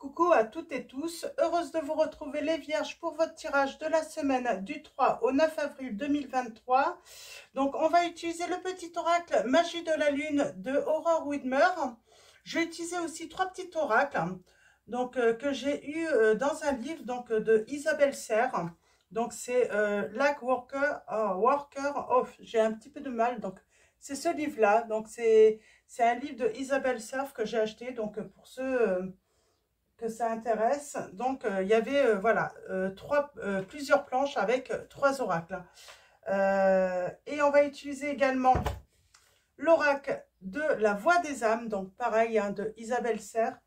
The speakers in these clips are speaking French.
Coucou à toutes et tous, heureuse de vous retrouver les vierges pour votre tirage de la semaine du 3 au 9 avril 2023. Donc on va utiliser le petit oracle Magie de la Lune de Aurore Widmer. Je vais utiliser aussi trois petits oracles donc, que j'ai eu dans un livre de Isabelle Serre. Donc c'est Light Worker, Worker Off. J'ai un petit peu de mal, donc c'est ce livre-là. Donc c'est un livre de Isabelle Serre que j'ai acheté, donc pour ceux que ça intéresse. Donc il y avait voilà plusieurs planches avec trois oracles. Et on va utiliser également l'oracle de la voix des âmes, donc pareil hein, de Isabelle Serre.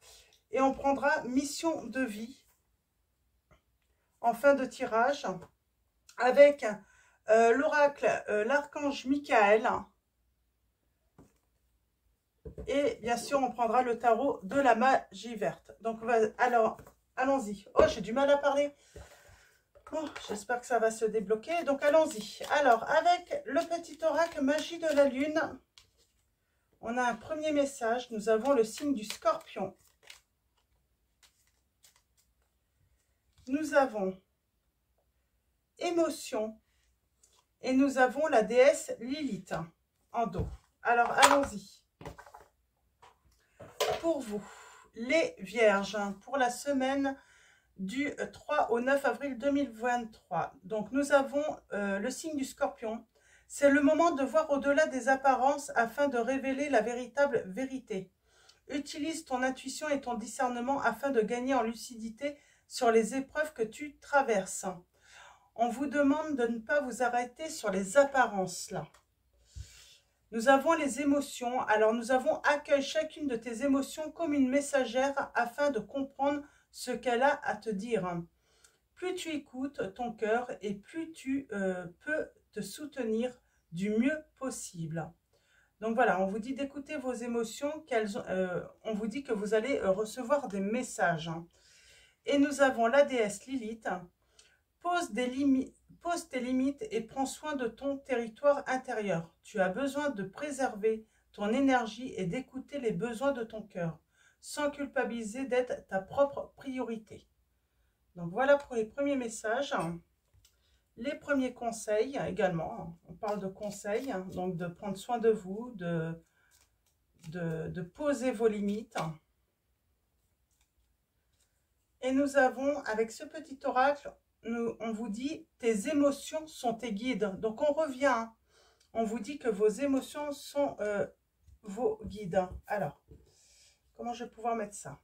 Et on prendra mission de vie en fin de tirage avec l'oracle l'archange Michael. Et bien sûr, on prendra le tarot de la magie verte. Donc, alors, allons-y. Oh, j'ai du mal à parler. Bon, j'espère que ça va se débloquer. Donc, allons-y. Alors, avec le petit oracle magie de la lune, on a un premier message. Nous avons le signe du scorpion. Nous avons émotion. Et nous avons la déesse Lilith en dos. Alors, allons-y. Pour vous, les vierges, pour la semaine du 3 au 9 avril 2023. Donc, nous avons le signe du scorpion. C'est le moment de voir au-delà des apparences afin de révéler la véritable vérité. Utilise ton intuition et ton discernement afin de gagner en lucidité sur les épreuves que tu traverses. On vous demande de ne pas vous arrêter sur les apparences là. Nous avons les émotions. Alors, nous avons accueilli chacune de tes émotions comme une messagère afin de comprendre ce qu'elle a à te dire. Plus tu écoutes ton cœur et plus tu peux te soutenir du mieux possible. Donc voilà, on vous dit d'écouter vos émotions. On vous dit que vous allez recevoir des messages. Et nous avons la déesse Lilith. Pose tes limites et prends soin de ton territoire intérieur. Tu as besoin de préserver ton énergie et d'écouter les besoins de ton cœur, sans culpabiliser d'être ta propre priorité. Donc voilà pour les premiers messages. Les premiers conseils également. On parle de conseils, donc de prendre soin de vous, de poser vos limites. Et nous avons, avec ce petit oracle, on vous dit, tes émotions sont tes guides. Donc, on revient. On vous dit que vos émotions sont vos guides. Alors, comment je vais pouvoir mettre ça?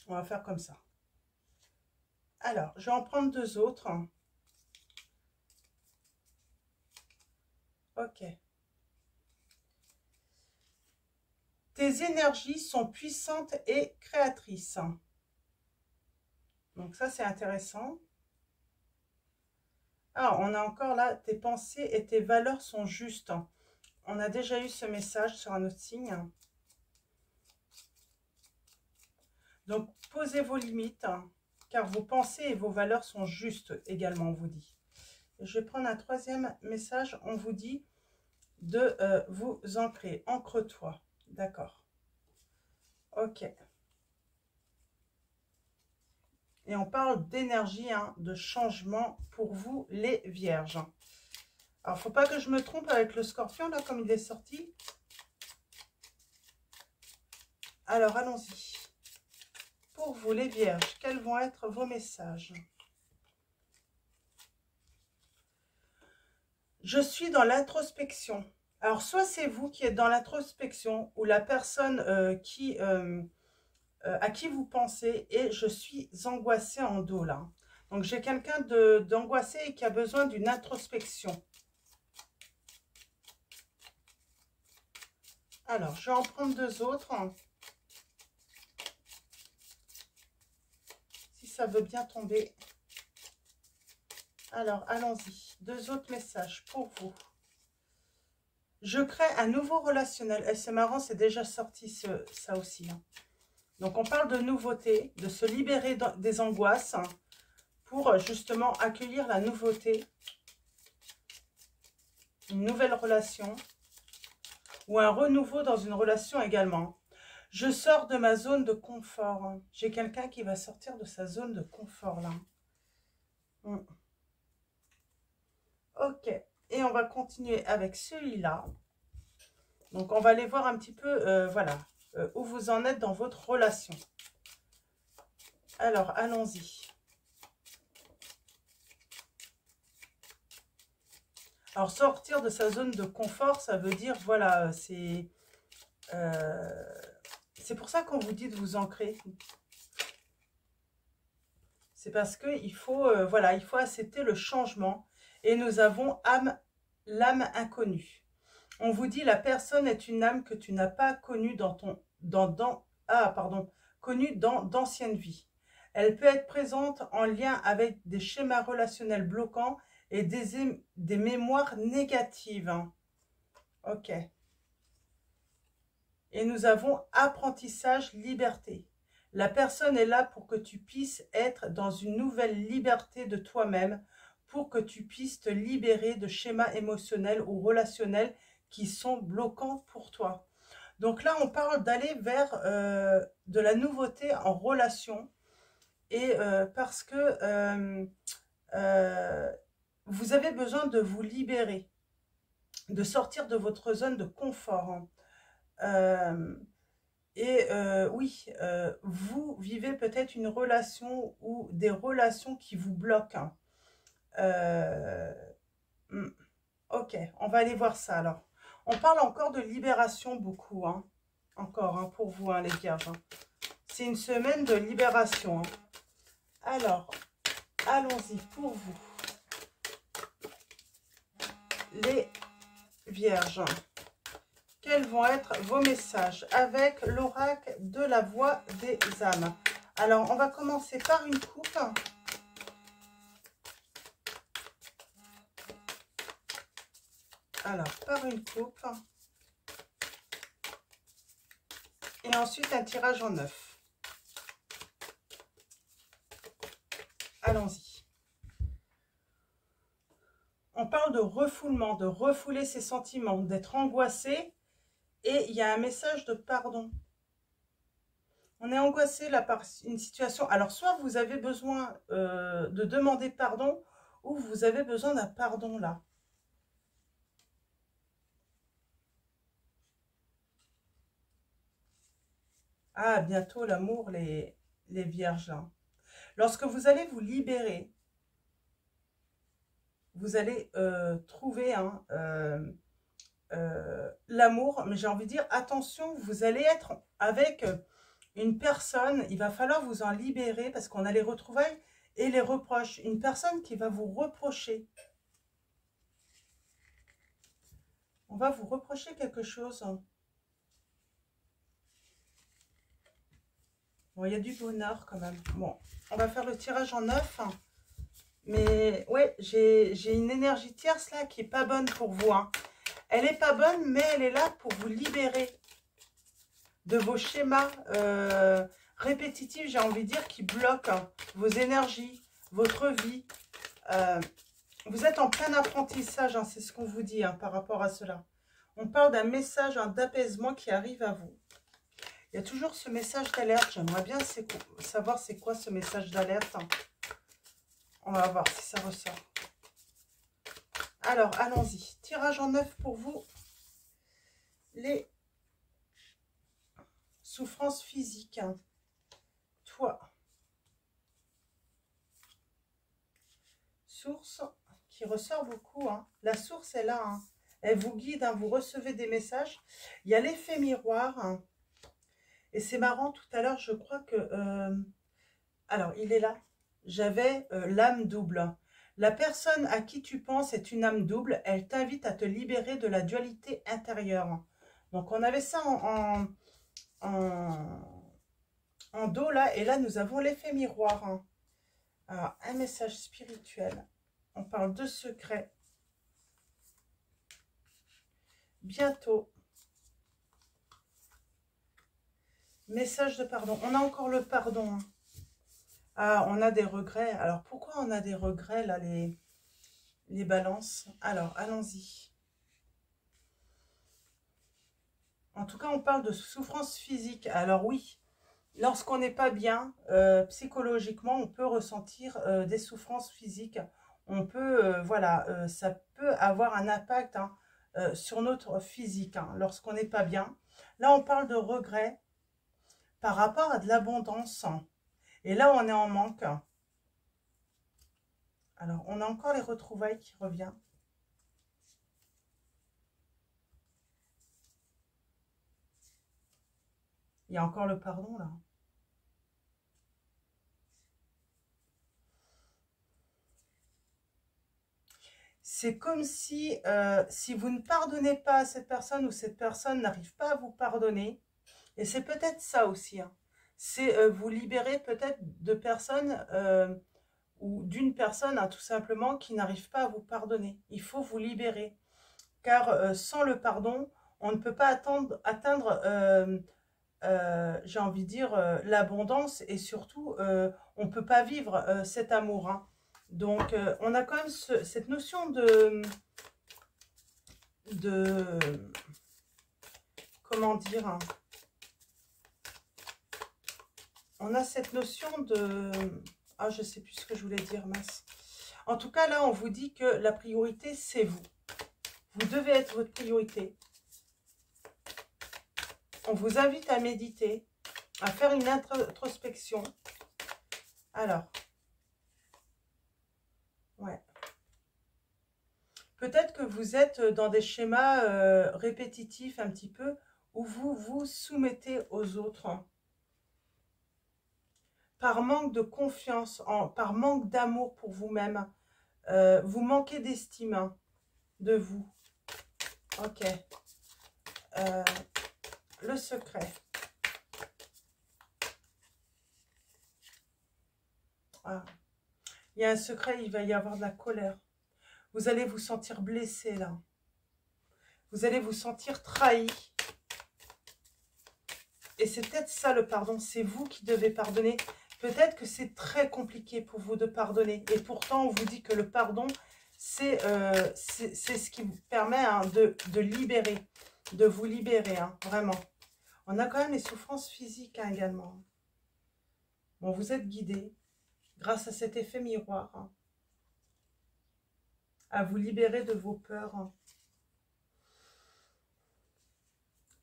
On va faire comme ça. Alors, je vais en prendre deux autres. Ok. Tes énergies sont puissantes et créatrices. Donc, ça, c'est intéressant. Alors, on a encore là, tes pensées et tes valeurs sont justes. On a déjà eu ce message sur un autre signe. Donc, posez vos limites, car vos pensées et vos valeurs sont justes également, on vous dit. Et je vais prendre un troisième message. On vous dit de vous ancrer. Ancre-toi. D'accord. Ok. Et on parle d'énergie, hein, de changement pour vous, les vierges. Alors, il ne faut pas que je me trompe avec le scorpion, là, comme il est sorti. Alors, allons-y. Pour vous, les vierges, quels vont être vos messages? Je suis dans l'introspection. Alors, soit c'est vous qui êtes dans l'introspection, ou la personne à qui vous pensez, et je suis angoissée en dos, là. Donc, j'ai quelqu'un d'angoissé et qui a besoin d'une introspection. Alors, je vais en prendre deux autres. Si ça veut bien tomber. Alors, allons-y. Deux autres messages pour vous. Je crée un nouveau relationnel. Et c'est marrant, c'est déjà sorti ça aussi. Hein. Donc, on parle de nouveauté, de se libérer des angoisses hein, pour justement accueillir la nouveauté. Une nouvelle relation ou un renouveau dans une relation également. Je sors de ma zone de confort. J'ai quelqu'un qui va sortir de sa zone de confort, là. Ok. Et on va continuer avec celui-là. Donc, on va aller voir un petit peu, voilà, où vous en êtes dans votre relation. Alors, allons-y. Alors, sortir de sa zone de confort, ça veut dire, voilà, c'est pour ça qu'on vous dit de vous ancrer. C'est parce qu'il faut, voilà, il faut accepter le changement. Et nous avons l'âme inconnue. On vous dit, la personne est une âme que tu n'as pas connue connue dans d'anciennes vies. Elle peut être présente en lien avec des schémas relationnels bloquants et des mémoires négatives. Ok. Et nous avons apprentissage, liberté. La personne est là pour que tu puisses être dans une nouvelle liberté de toi-même, pour que tu puisses te libérer de schémas émotionnels ou relationnels qui sont bloquants pour toi. Donc là, on parle d'aller vers de la nouveauté en relation, et parce que vous avez besoin de vous libérer, de sortir de votre zone de confort. Oui, vous vivez peut-être une relation ou des relations qui vous bloquent. Ok, on va aller voir ça alors. On parle encore de libération beaucoup, hein. Encore, hein, pour vous, hein, les vierges. C'est une semaine de libération. Alors, allons-y pour vous. Les vierges. Quels vont être vos messages avec l'oracle de la voix des âmes? Alors, on va commencer par une coupe. Alors, par une coupe. Et ensuite, un tirage en 9. Allons-y. On parle de refoulement, de refouler ses sentiments, d'être angoissé. Et il y a un message de pardon. On est angoissé là par une situation. Alors, soit vous avez besoin de demander pardon, ou vous avez besoin d'un pardon là. Ah, bientôt l'amour, les vierges. Là. Lorsque vous allez vous libérer, vous allez trouver l'amour. Mais j'ai envie de dire, attention, vous allez être avec une personne, il va falloir vous en libérer parce qu'on a les retrouvailles et les reproches. Une personne qui va vous reprocher. On va vous reprocher quelque chose. Bon, il y a du bonheur quand même. Bon, on va faire le tirage en 9. Mais ouais, j'ai une énergie tierce là qui est pas bonne pour vous. Hein. Elle n'est pas bonne, mais elle est là pour vous libérer de vos schémas répétitifs, j'ai envie de dire, qui bloquent vos énergies, votre vie. Vous êtes en plein apprentissage, hein, c'est ce qu'on vous dit hein, par rapport à cela. On parle d'un message d'apaisement qui arrive à vous. Il y a toujours ce message d'alerte. J'aimerais bien savoir c'est quoi ce message d'alerte. On va voir si ça ressort. Alors, allons-y. Tirage en 9 pour vous. Les souffrances physiques. Toi. Source qui ressort beaucoup. Hein. La source est là. Hein. Elle vous guide. Hein. Vous recevez des messages. Il y a l'effet miroir. Hein. Et c'est marrant. Tout à l'heure, je crois que... alors, il est là. J'avais l'âme double. La personne à qui tu penses est une âme double. Elle t'invite à te libérer de la dualité intérieure. Donc, on avait ça en dos, là. Et là, nous avons l'effet miroir. Hein. Alors, un message spirituel. On parle de secret. Bientôt. Message de pardon. On a encore le pardon. Hein. Ah, on a des regrets. Alors, pourquoi on a des regrets, là, les balances? Alors, allons-y. En tout cas, on parle de souffrance physique. Alors oui, lorsqu'on n'est pas bien, psychologiquement, on peut ressentir des souffrances physiques. On peut, voilà, ça peut avoir un impact hein, sur notre physique hein, lorsqu'on n'est pas bien. Là, on parle de regret par rapport à de l'abondance. Et là, on est en manque. Alors, on a encore les retrouvailles qui reviennent. Il y a encore le pardon, là. C'est comme si vous ne pardonnez pas à cette personne ou cette personne n'arrive pas à vous pardonner, et c'est peut-être ça aussi, hein. C'est vous libérer peut-être de personnes ou d'une personne hein, tout simplement qui n'arrive pas à vous pardonner. Il faut vous libérer, car sans le pardon, on ne peut pas atteindre j'ai envie de dire, l'abondance et surtout, on ne peut pas vivre cet amour, hein. Donc, on a quand même cette notion de comment dire, hein, on a cette notion de... Ah, je ne sais plus ce que je voulais dire, mince. En tout cas, là, on vous dit que la priorité, c'est vous. Vous devez être votre priorité. On vous invite à méditer, à faire une introspection. Alors, ouais. Peut-être que vous êtes dans des schémas répétitifs un petit peu, où vous vous soumettez aux autres. Par manque de confiance, par manque d'amour pour vous-même. Vous manquez d'estime de vous. Ok. Le secret. Ah. Il y a un secret, il va y avoir de la colère. Vous allez vous sentir blessé là. Vous allez vous sentir trahi. Et c'est peut-être ça le pardon, c'est vous qui devez pardonner. Peut-être que c'est très compliqué pour vous de pardonner. Et pourtant, on vous dit que le pardon, c'est ce qui vous permet hein, de libérer, de vous libérer, hein, vraiment. On a quand même les souffrances physiques hein, également. Bon, vous êtes guidé grâce à cet effet miroir, hein, à vous libérer de vos peurs. Hein.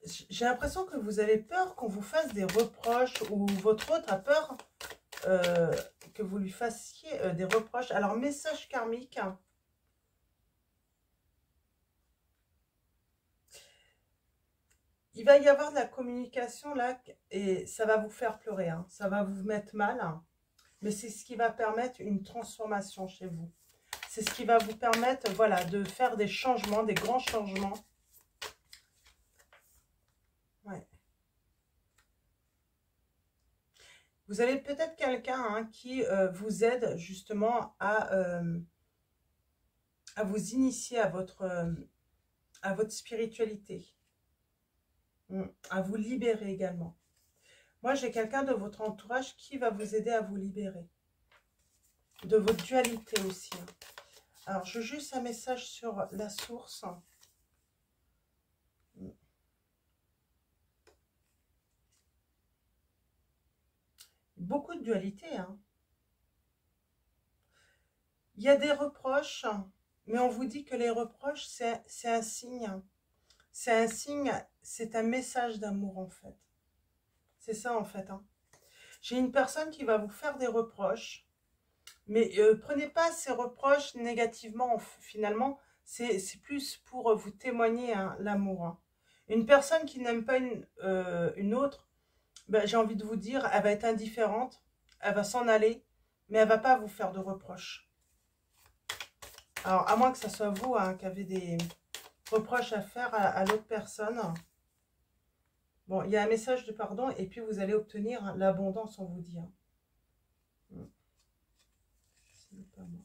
J'ai l'impression que vous avez peur qu'on vous fasse des reproches ou votre autre a peur que vous lui fassiez des reproches. Alors, message karmique. Il va y avoir de la communication là et ça va vous faire pleurer. Hein. Ça va vous mettre mal. Hein. Mais c'est ce qui va permettre une transformation chez vous. C'est ce qui va vous permettre voilà, de faire des changements, des grands changements. Ouais. Vous avez peut-être quelqu'un hein, qui vous aide justement à vous initier à votre spiritualité, à vous libérer également. Moi, j'ai quelqu'un de votre entourage qui va vous aider à vous libérer, de votre dualité aussi. Hein. Alors, je veux juste un message sur la source. Beaucoup de dualité. Hein. Il y a des reproches, mais on vous dit que les reproches, c'est un signe. C'est un signe, c'est un message d'amour en fait. C'est ça en fait. Hein. J'ai une personne qui va vous faire des reproches, mais prenez pas ces reproches négativement finalement. C'est plus pour vous témoigner hein, l'amour. Hein. Une personne qui n'aime pas une autre, ben, j'ai envie de vous dire, elle va être indifférente, elle va s'en aller, mais elle va pas vous faire de reproches. Alors, à moins que ce soit vous hein, qui avez des reproches à faire à l'autre personne. Bon, il y a un message de pardon et puis vous allez obtenir hein, l'abondance, on vous dit. Hein. C'est pas moi.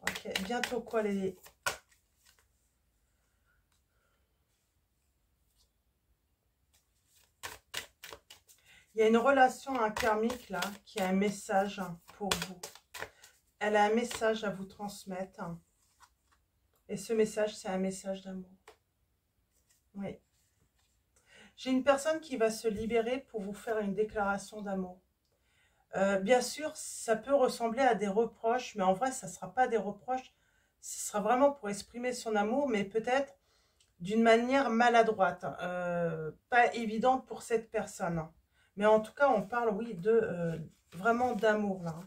Ok, bientôt quoi les... Il y a une relation hein, karmique là qui a un message hein, pour vous. Elle a un message à vous transmettre. Hein. Et ce message, c'est un message d'amour. Oui. J'ai une personne qui va se libérer pour vous faire une déclaration d'amour. Bien sûr, ça peut ressembler à des reproches, mais en vrai, ça ne sera pas des reproches. Ce sera vraiment pour exprimer son amour, mais peut-être d'une manière maladroite, pas évidente pour cette personne. Mais en tout cas, on parle, oui, de vraiment d'amour, là.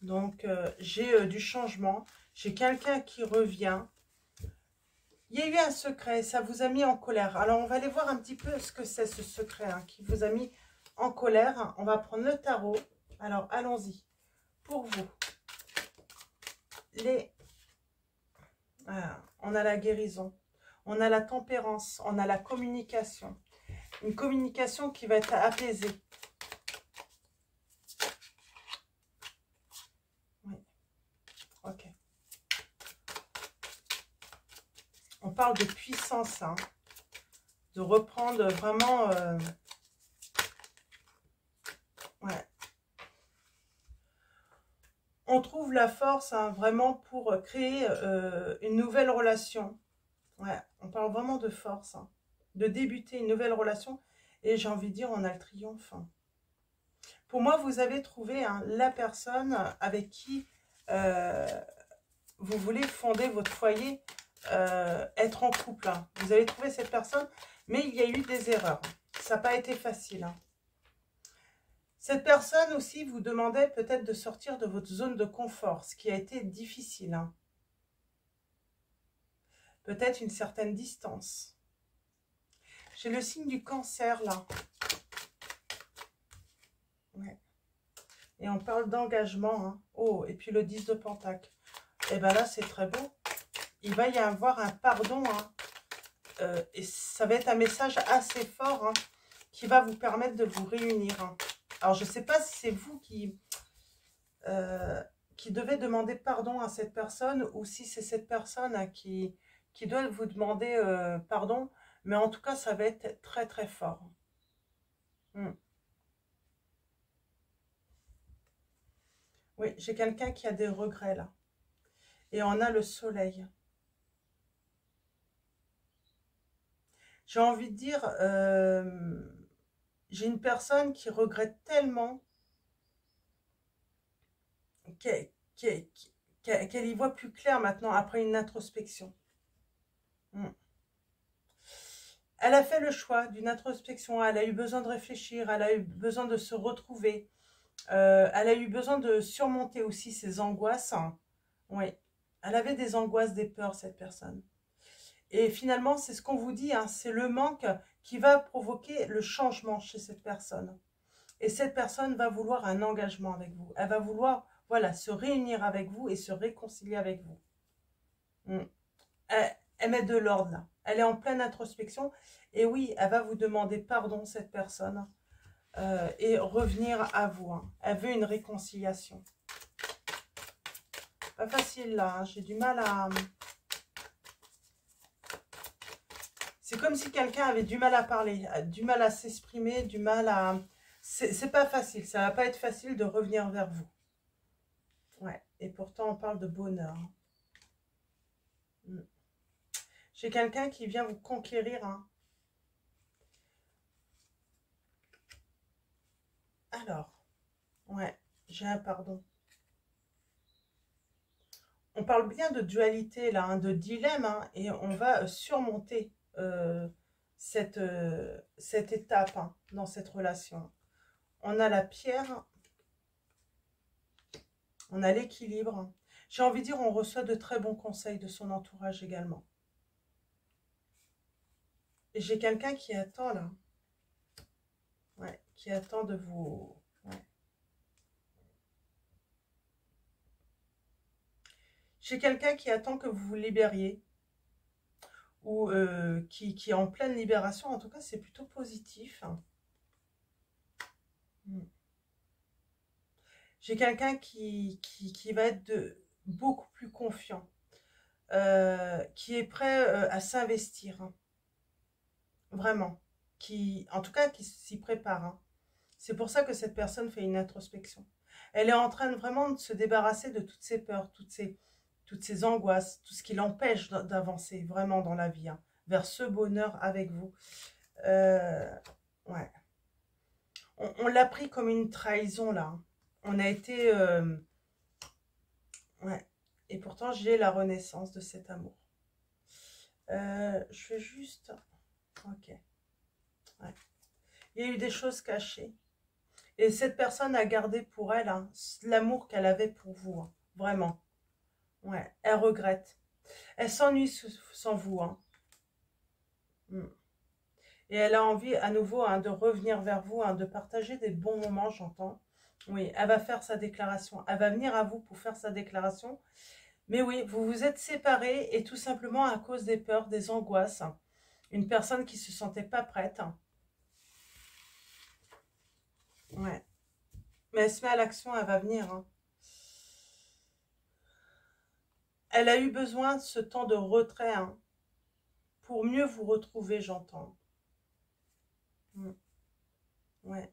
Donc, j'ai du changement. J'ai quelqu'un qui revient. Il y a eu un secret, ça vous a mis en colère. Alors, on va aller voir un petit peu ce que c'est ce secret hein, qui vous a mis en colère. On va prendre le tarot. Alors, allons-y. Pour vous, voilà, on a la guérison, on a la tempérance, on a la communication. Une communication qui va être apaisée. Oui, ok. On parle de puissance, hein, de reprendre vraiment... ouais. On trouve la force hein, vraiment pour créer une nouvelle relation. Ouais, on parle vraiment de force, hein, de débuter une nouvelle relation. Et j'ai envie de dire, on a le triomphe. Hein. Pour moi, vous avez trouvé hein, la personne avec qui vous voulez fonder votre foyer, être en couple. Hein. Vous avez trouvé cette personne, mais il y a eu des erreurs. Ça n'a pas été facile. Hein. Cette personne aussi vous demandait peut-être de sortir de votre zone de confort, ce qui a été difficile. Hein. Peut-être une certaine distance. J'ai le signe du cancer là. Ouais. Et on parle d'engagement. Hein. Oh, et puis le 10 de Pentacle. Et bien là, c'est très beau. Il va y avoir un pardon. Hein. Et ça va être un message assez fort hein, qui va vous permettre de vous réunir. Hein. Alors, je ne sais pas si c'est vous qui devez demander pardon à cette personne ou si c'est cette personne hein, qui doit vous demander pardon. Mais en tout cas, ça va être très, très fort. Oui, j'ai quelqu'un qui a des regrets là. Et on a le soleil. J'ai envie de dire, j'ai une personne qui regrette tellement qu'elle y voit plus clair maintenant après une introspection. Elle a fait le choix d'une introspection, elle a eu besoin de réfléchir, elle a eu besoin de se retrouver, elle a eu besoin de surmonter aussi ses angoisses. Oui, elle avait des angoisses, des peurs, cette personne. Et finalement, c'est ce qu'on vous dit, hein, c'est le manque qui va provoquer le changement chez cette personne. Et cette personne va vouloir un engagement avec vous. Elle va vouloir, voilà, se réunir avec vous et se réconcilier avec vous. Elle met de l'ordre là. Elle est en pleine introspection. Et oui, elle va vous demander pardon, cette personne. Et revenir à vous. Hein. Elle veut une réconciliation. Pas facile là. Hein. J'ai du mal à... C'est comme si quelqu'un avait du mal à parler, du mal à s'exprimer, du mal à... C'est pas facile. Ça va pas être facile de revenir vers vous. Ouais. Et pourtant, on parle de bonheur. J'ai quelqu'un qui vient vous conquérir. Hein. Alors, ouais, j'ai un pardon. On parle bien de dualité, là, hein, de dilemme, hein, et on va surmonter cette étape hein, dans cette relation. On a la pierre, on a l'équilibre. J'ai envie de dire, on reçoit de très bons conseils de son entourage également. Et j'ai quelqu'un qui attend, là. Ouais, qui attend de vous... Ouais. J'ai quelqu'un qui attend que vous vous libériez. Ou qui est en pleine libération. En tout cas, c'est plutôt positif. Hein. J'ai quelqu'un qui va être beaucoup plus confiant, qui est prêt à s'investir, hein. Vraiment. En tout cas, qui s'y prépare. Hein. C'est pour ça que cette personne fait une introspection. Elle est en train vraiment de se débarrasser de toutes ses peurs, toutes ses angoisses, tout ce qui l'empêche d'avancer vraiment dans la vie, hein, vers ce bonheur avec vous. Ouais. On l'a pris comme une trahison, là. On a été... ouais. Et pourtant, j'ai la renaissance de cet amour. Je vais juste... Ok. Ouais. Il y a eu des choses cachées. Et cette personne a gardé pour elle hein, l'amour qu'elle avait pour vous. Hein. Vraiment. Ouais. Elle regrette. Elle s'ennuie sans vous. Hein. Et elle a envie à nouveau hein, de revenir vers vous, hein, de partager des bons moments, j'entends. Oui, elle va faire sa déclaration. Elle va venir à vous pour faire sa déclaration. Mais oui, vous vous êtes séparés et tout simplement à cause des peurs, des angoisses. Hein. Une personne qui ne se sentait pas prête. Hein. Ouais. Mais elle se met à l'action, elle va venir. Hein. Elle a eu besoin de ce temps de retrait hein, pour mieux vous retrouver, j'entends. Ouais.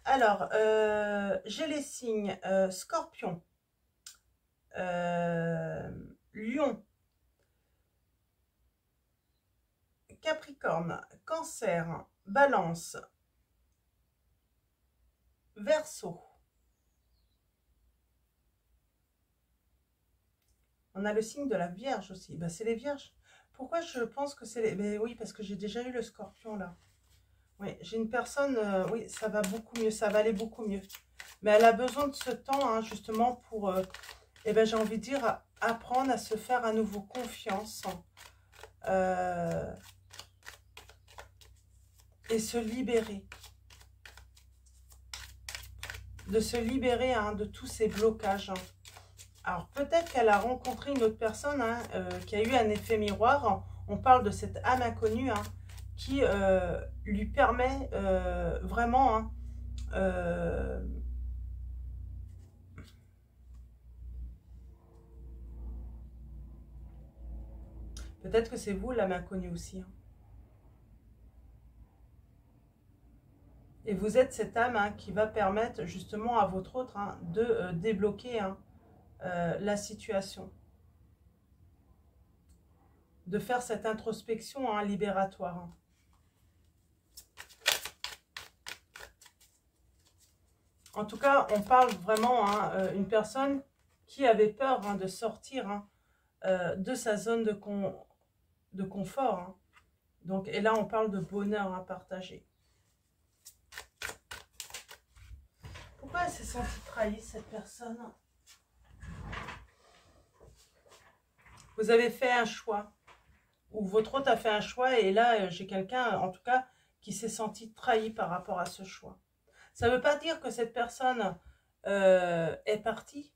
Alors, j'ai les signes Scorpion, Lion, Capricorne, Cancer, Balance, Verseau. On a le signe de la Vierge aussi. Ben, c'est les Vierges. Pourquoi je pense que c'est les... Mais oui, parce que j'ai déjà eu le Scorpion là. Oui, j'ai une personne... oui, ça va beaucoup mieux. Ça va aller beaucoup mieux. Mais elle a besoin de ce temps, hein, justement, pour... eh ben, j'ai envie de dire, apprendre à se faire à nouveau confiance. Et se libérer. De se libérer hein, de tous ces blocages. Hein. Alors, peut-être qu'elle a rencontré une autre personne hein, qui a eu un effet miroir. On parle de cette âme inconnue hein, qui lui permet vraiment... Hein, peut-être que c'est vous l'âme inconnue aussi. Hein. Et vous êtes cette âme hein, qui va permettre justement à votre autre hein, de débloquer hein, la situation. De faire cette introspection hein, libératoire. Hein. En tout cas, on parle vraiment hein, une personne qui avait peur hein, de sortir hein, de sa zone de confort. Hein. Donc, et là, on parle de bonheur à partager. Pourquoi elle s'est sentie trahie, cette personne? Vous avez fait un choix. Ou votre autre a fait un choix. Et là, j'ai quelqu'un, en tout cas, qui s'est senti trahi par rapport à ce choix. Ça ne veut pas dire que cette personne est partie.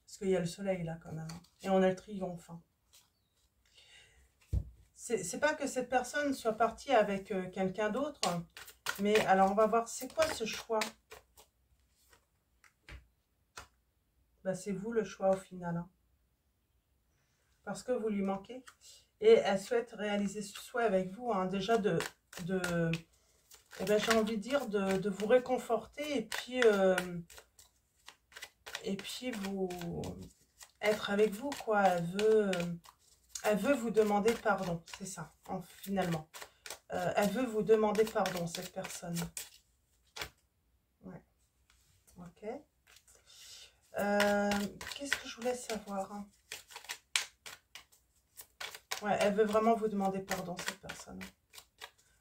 Parce qu'il y a le soleil là quand même. Et on a le triomphe. Hein. C'est pas que cette personne soit partie avec quelqu'un d'autre. Mais alors on va voir, c'est quoi ce choix? Ben, c'est vous le choix au final. Hein. Parce que vous lui manquez. Et elle souhaite réaliser ce souhait avec vous. Hein, déjà eh ben, j'ai envie de dire de vous réconforter. Et puis vous être avec vous. Quoi. Elle veut vous demander pardon. C'est ça, finalement. Elle veut vous demander pardon, cette personne. Ouais. Ok. Qu'est-ce que je voulais savoir hein? Ouais, elle veut vraiment vous demander pardon, cette personne.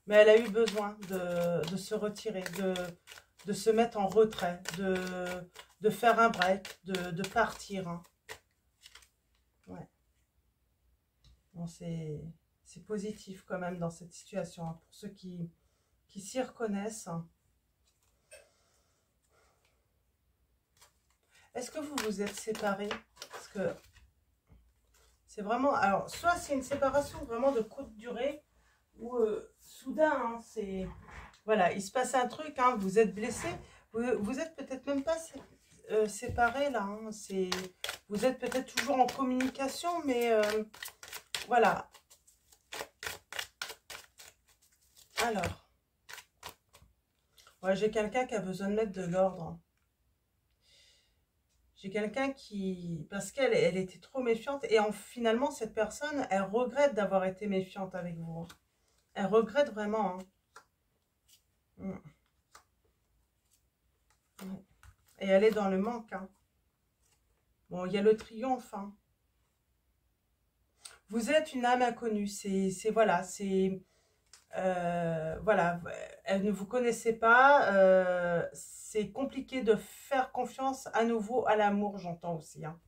Mais elle a eu besoin de se retirer, de se mettre en retrait, de faire un break, de partir. Hein. Ouais. Bon, c'est positif quand même dans cette situation. Hein, pour ceux qui s'y reconnaissent. Est-ce que vous vous êtes séparés? Parce que c'est vraiment... Alors, soit c'est une séparation vraiment de courte durée, ou soudain, hein, c'est... Voilà, il se passe un truc, hein, vous êtes blessé. Vous êtes peut-être même pas séparés, là. Hein, vous êtes peut-être toujours en communication, mais voilà. Alors, ouais, j'ai quelqu'un qui a besoin de mettre de l'ordre. J'ai quelqu'un qui, parce qu'elle était trop méfiante, et finalement, cette personne, elle regrette d'avoir été méfiante avec vous. Hein. Elle regrette vraiment. Hein. Et elle est dans le manque. Hein. Bon, il y a le triomphe. Hein. Vous êtes une âme inconnue. Voilà, voilà, elle ne vous connaissait pas. C'est compliqué de faire confiance à nouveau à l'amour, j'entends aussi. Hein,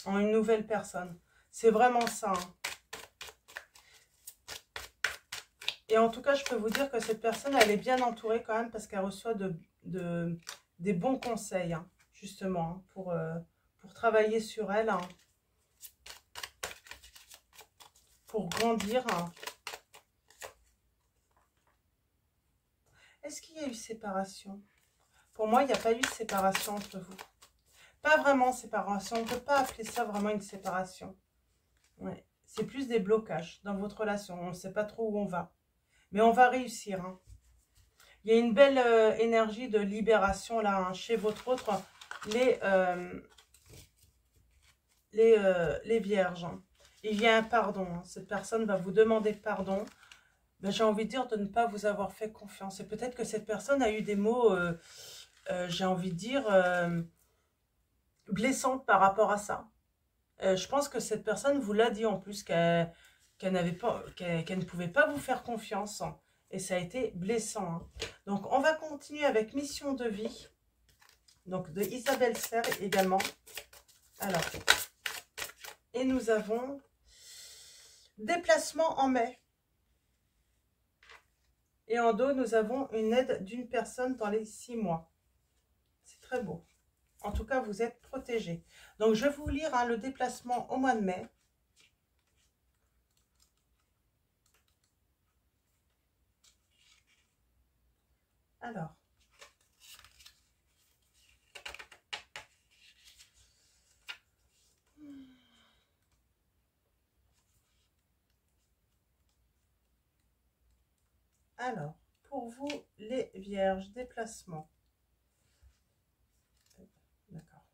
en une nouvelle personne. C'est vraiment ça. Hein. Et en tout cas, je peux vous dire que cette personne, elle est bien entourée quand même parce qu'elle reçoit des bons conseils, hein, justement, hein, pour travailler sur elle, hein, pour grandir. Hein. Est-ce qu'il y a eu séparation? Pour moi, il n'y a pas eu de séparation entre vous. Pas vraiment séparation. On ne peut pas appeler ça vraiment une séparation. Ouais. C'est plus des blocages dans votre relation. On ne sait pas trop où on va. Mais on va réussir. Hein. Il y a une belle énergie de libération là, hein, chez votre autre, les vierges. Hein. Il y a un pardon. Hein. Cette personne va vous demander pardon. Ben, j'ai envie de dire de ne pas vous avoir fait confiance. Et peut-être que cette personne a eu des mots, j'ai envie de dire, blessants par rapport à ça. Je pense que cette personne vous l'a dit en plus, qu'elle ne pouvait pas vous faire confiance. Hein. Et ça a été blessant. Hein. Donc, on va continuer avec Mission de vie. Donc, de Isabelle Serre également. Alors, et nous avons Déplacement en mai. Et en dos, nous avons une aide d'une personne dans les 6 mois. C'est très beau. En tout cas, vous êtes protégés. Donc, je vais vous lire hein, le déplacement au mois de mai. Alors. Alors, pour vous, les vierges, déplacement. D'accord.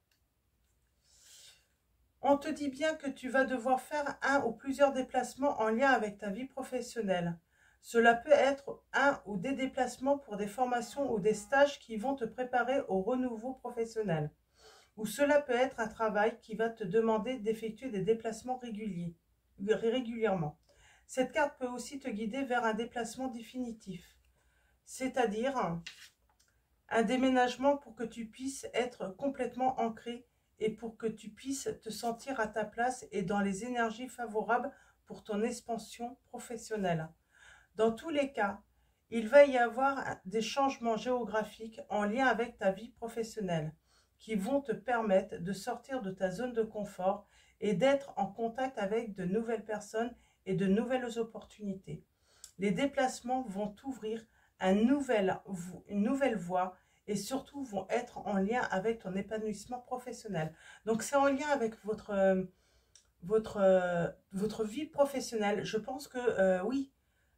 On te dit bien que tu vas devoir faire un ou plusieurs déplacements en lien avec ta vie professionnelle. Cela peut être un ou des déplacements pour des formations ou des stages qui vont te préparer au renouveau professionnel. Ou cela peut être un travail qui va te demander d'effectuer des déplacements régulièrement. Cette carte peut aussi te guider vers un déplacement définitif, c'est-à-dire un déménagement pour que tu puisses être complètement ancré et pour que tu puisses te sentir à ta place et dans les énergies favorables pour ton expansion professionnelle. Dans tous les cas, il va y avoir des changements géographiques en lien avec ta vie professionnelle qui vont te permettre de sortir de ta zone de confort et d'être en contact avec de nouvelles personnes et de nouvelles opportunités. Les déplacements vont t'ouvrir une nouvelle voie et surtout vont être en lien avec ton épanouissement professionnel. Donc c'est en lien avec votre vie professionnelle. Je pense que oui,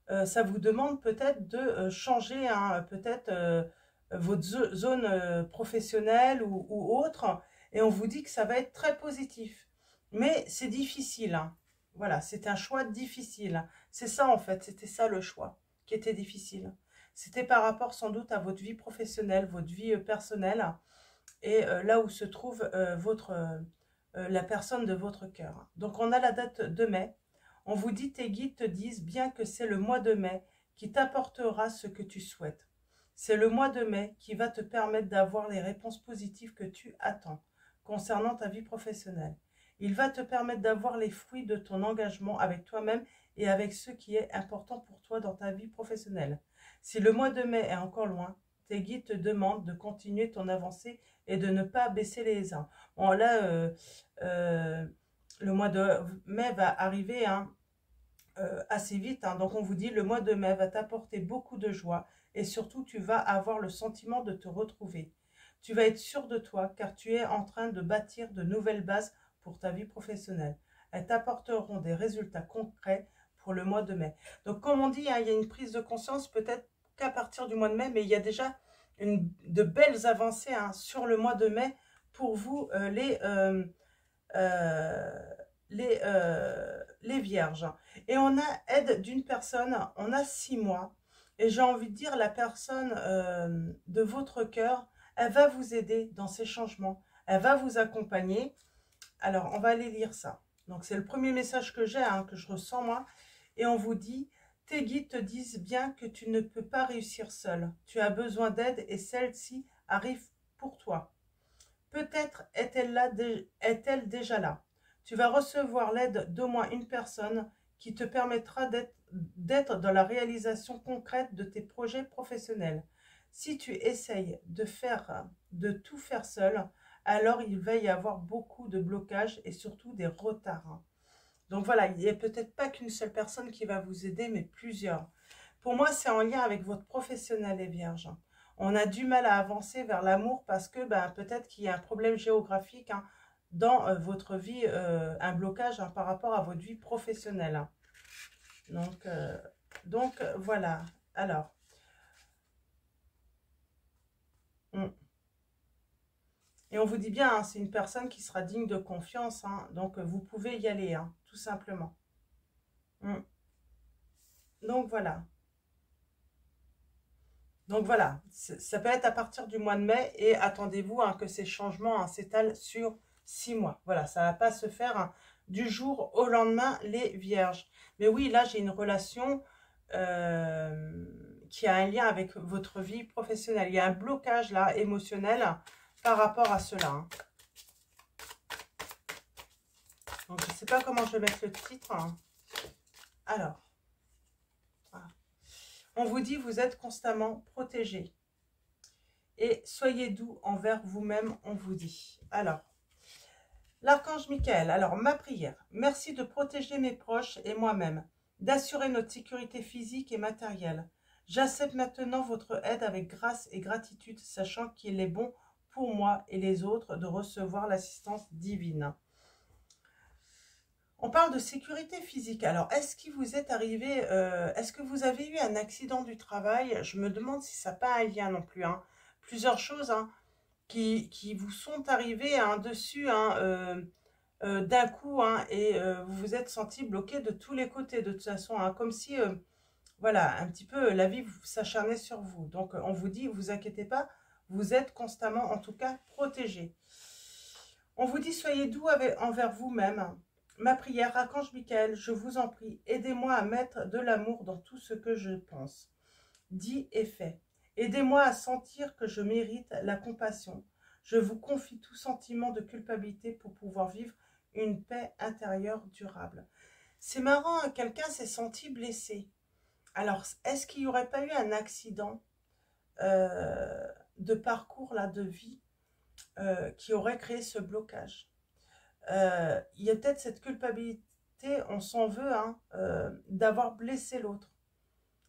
ça vous demande peut-être de changer hein, peut-être votre zone professionnelle ou autre. Et on vous dit que ça va être très positif. Mais c'est difficile. Hein. Voilà, c'est un choix difficile. C'est ça en fait, c'était ça le choix qui était difficile. C'était par rapport sans doute à votre vie professionnelle, votre vie personnelle et là où se trouve la personne de votre cœur. Donc on a la date de mai. On vous dit, tes guides te disent bien que c'est le mois de mai qui t'apportera ce que tu souhaites. C'est le mois de mai qui va te permettre d'avoir les réponses positives que tu attends concernant ta vie professionnelle. Il va te permettre d'avoir les fruits de ton engagement avec toi-même et avec ce qui est important pour toi dans ta vie professionnelle. Si le mois de mai est encore loin, tes guides te demandent de continuer ton avancée et de ne pas baisser les uns. Bon là, le mois de mai va arriver hein, assez vite. Hein. Donc on vous dit, le mois de mai va t'apporter beaucoup de joie et surtout tu vas avoir le sentiment de te retrouver. Tu vas être sûr de toi car tu es en train de bâtir de nouvelles bases pour ta vie professionnelle. Elles t'apporteront des résultats concrets pour le mois de mai. Donc comme on dit, hein, il y a une prise de conscience peut-être qu'à partir du mois de mai, mais il y a déjà de belles avancées hein, sur le mois de mai pour vous, les vierges. Et on a aide d'une personne, on a 6 mois. Et j'ai envie de dire, la personne de votre cœur, elle va vous aider dans ces changements. Elle va vous accompagner. Alors, on va aller lire ça. Donc, c'est le premier message que j'ai, hein, que je ressens moi. Et on vous dit, tes guides te disent bien que tu ne peux pas réussir seul. Tu as besoin d'aide et celle-ci arrive pour toi. Peut-être est-elle déjà là. Tu vas recevoir l'aide d'au moins une personne qui te permettra d'être dans la réalisation concrète de tes projets professionnels. Si tu essayes de tout faire seul, alors il va y avoir beaucoup de blocages et surtout des retards. Donc voilà, il n'y a peut-être pas qu'une seule personne qui va vous aider, mais plusieurs. Pour moi, c'est en lien avec votre professionnel, les vierges. On a du mal à avancer vers l'amour parce que peut-être qu'il y a un problème géographique, hein, dans votre vie, un blocage, hein, par rapport à votre vie professionnelle. Hein. Donc voilà. Alors. Et on vous dit bien, hein, c'est une personne qui sera digne de confiance. Hein, donc vous pouvez y aller, hein, tout simplement. Donc voilà. Donc voilà, ça peut être à partir du mois de mai et attendez-vous, hein, que ces changements, hein, s'étalent sur 6 mois. Voilà, ça ne va pas se faire, hein, du jour au lendemain, les vierges. Mais oui, là, j'ai une relation qui a un lien avec votre vie professionnelle. Il y a un blocage là, émotionnel, par rapport à cela. Hein. Donc, je ne sais pas comment je vais mettre le titre. Hein. Alors. On vous dit, vous êtes constamment protégé. Et soyez doux envers vous-même, on vous dit. Alors, l'archange Michael, alors ma prière. Merci de protéger mes proches et moi-même, d'assurer notre sécurité physique et matérielle. J'accepte maintenant votre aide avec grâce et gratitude, sachant qu'il est bon pour moi et les autres de recevoir l'assistance divine. On parle de sécurité physique. Alors, est-ce qu'il vous est arrivé, est-ce que vous avez eu un accident du travail? Je me demande si ça n'a pas un lien non plus. Hein. Plusieurs choses, hein, qui vous sont arrivées, hein, dessus, hein, d'un coup, hein, et vous vous êtes senti bloqué de tous les côtés de toute façon. Hein, comme si, voilà, un petit peu, la vie s'acharnait sur vous. Donc, on vous dit, vous inquiétez pas, vous êtes constamment, en tout cas, protégé. On vous dit, soyez doux envers vous-même. Ma prière, archange Michael, je vous en prie, aidez-moi à mettre de l'amour dans tout ce que je pense, dit et fait. Aidez-moi à sentir que je mérite la compassion. Je vous confie tout sentiment de culpabilité pour pouvoir vivre une paix intérieure durable. C'est marrant, hein, quelqu'un s'est senti blessé. Alors, est-ce qu'il n'y aurait pas eu un accident de parcours, là, de vie, qui aurait créé ce blocage? Il y a peut-être cette culpabilité, on s'en veut, hein, d'avoir blessé l'autre.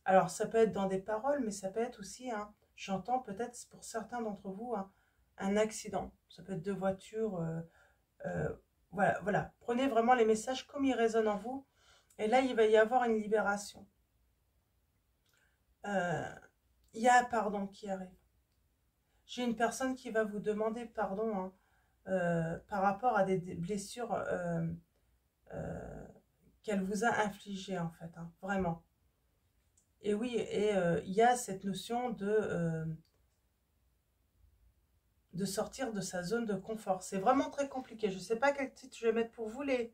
Alors, ça peut être dans des paroles, mais ça peut être aussi, hein, j'entends peut-être pour certains d'entre vous, hein, un accident. Ça peut être de voiture. Voilà, voilà. Prenez vraiment les messages comme ils résonnent en vous. Et là, il va y avoir une libération. Il y a un pardon qui arrive. J'ai une personne qui va vous demander pardon, hein, par rapport à des blessures qu'elle vous a infligées, en fait, hein, vraiment. Et oui, et il y a cette notion de sortir de sa zone de confort. C'est vraiment très compliqué. Je ne sais pas quel titre je vais mettre pour vous, les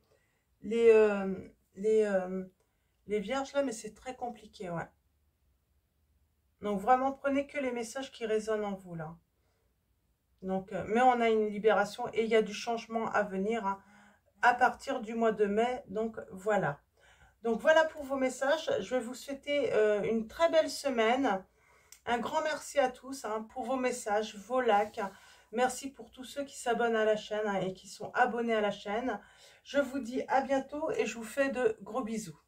vierges, là, mais c'est très compliqué, ouais. Donc, vraiment, prenez que les messages qui résonnent en vous, là. Donc, mais on a une libération et il y a du changement à venir, hein, à partir du mois de mai. Donc, voilà. Donc, voilà pour vos messages. Je vais vous souhaiter une très belle semaine. Un grand merci à tous, hein, pour vos messages, vos likes. Merci pour tous ceux qui s'abonnent à la chaîne, hein, et qui sont abonnés à la chaîne. Je vous dis à bientôt et je vous fais de gros bisous.